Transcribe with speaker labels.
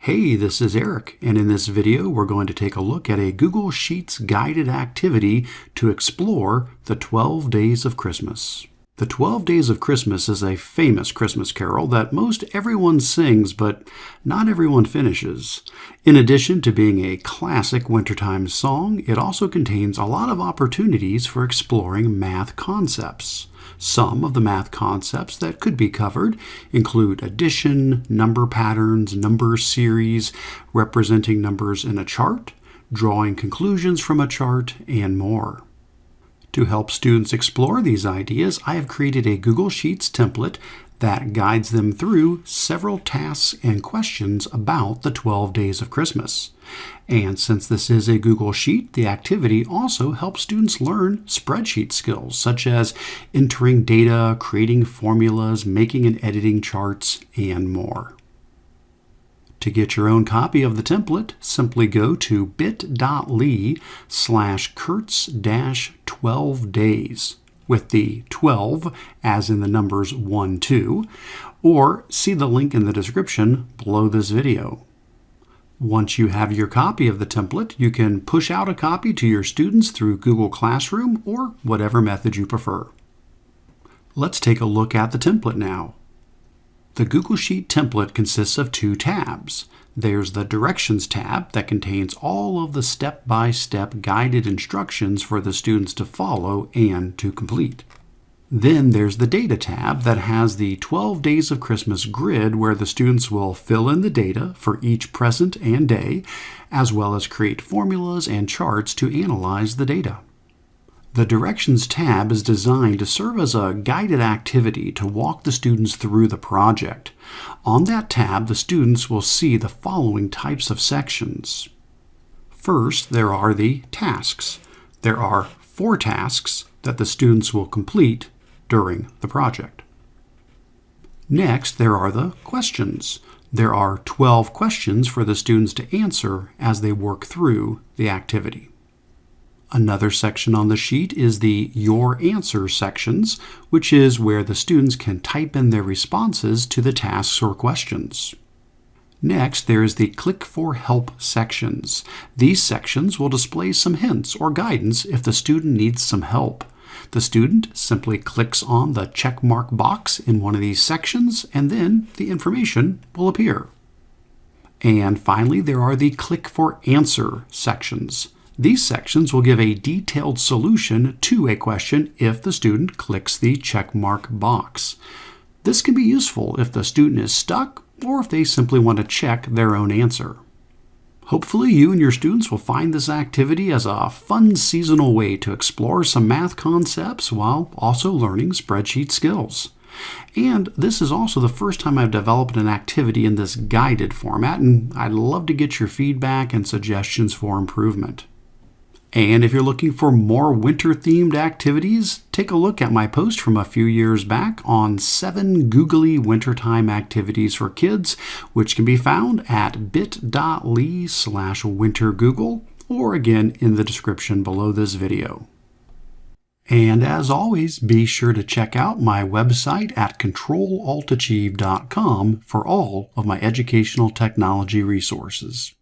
Speaker 1: Hey, this is Eric, and in this video we're going to take a look at a Google Sheets guided activity to explore the 12 Days of Christmas. The 12 Days of Christmas is a famous Christmas carol that most everyone sings, but not everyone finishes. In addition to being a classic wintertime song, it also contains a lot of opportunities for exploring math concepts. Some of the math concepts that could be covered include addition, number patterns, number series, representing numbers in a chart, drawing conclusions from a chart, and more. To help students explore these ideas, I have created a Google Sheets template that guides them through several tasks and questions about the 12 Days of Christmas. And since this is a Google Sheet, the activity also helps students learn spreadsheet skills, such as entering data, creating formulas, making and editing charts, and more. To get your own copy of the template, simply go to bit.ly/Kurtz-12days with the 12 as in the numbers 1, 2, or see the link in the description below this video. Once you have your copy of the template, you can push out a copy to your students through Google Classroom or whatever method you prefer. Let's take a look at the template now. The Google Sheet template consists of two tabs. There's the Directions tab that contains all of the step-by-step guided instructions for the students to follow and to complete. Then there's the Data tab that has the 12 Days of Christmas grid where the students will fill in the data for each present and day, as well as create formulas and charts to analyze the data. The Directions tab is designed to serve as a guided activity to walk the students through the project. On that tab, the students will see the following types of sections. First, there are the tasks. There are 4 tasks that the students will complete during the project. Next, there are the questions. There are 12 questions for the students to answer as they work through the activity. Another section on the sheet is the Your Answer sections, which is where the students can type in their responses to the tasks or questions. Next, there is the Click for Help sections. These sections will display some hints or guidance if the student needs some help. The student simply clicks on the check mark box in one of these sections, and then the information will appear. And finally, there are the Click for Answer sections. These sections will give a detailed solution to a question if the student clicks the checkmark box. This can be useful if the student is stuck or if they simply want to check their own answer. Hopefully you and your students will find this activity as a fun seasonal way to explore some math concepts while also learning spreadsheet skills. And this is also the first time I've developed an activity in this guided format, and I'd love to get your feedback and suggestions for improvement. And if you're looking for more winter-themed activities, take a look at my post from a few years back on 7 googly wintertime activities for kids, which can be found at bit.ly/wintergoogle, or again in the description below this video. And as always, be sure to check out my website at controlaltachieve.com for all of my educational technology resources.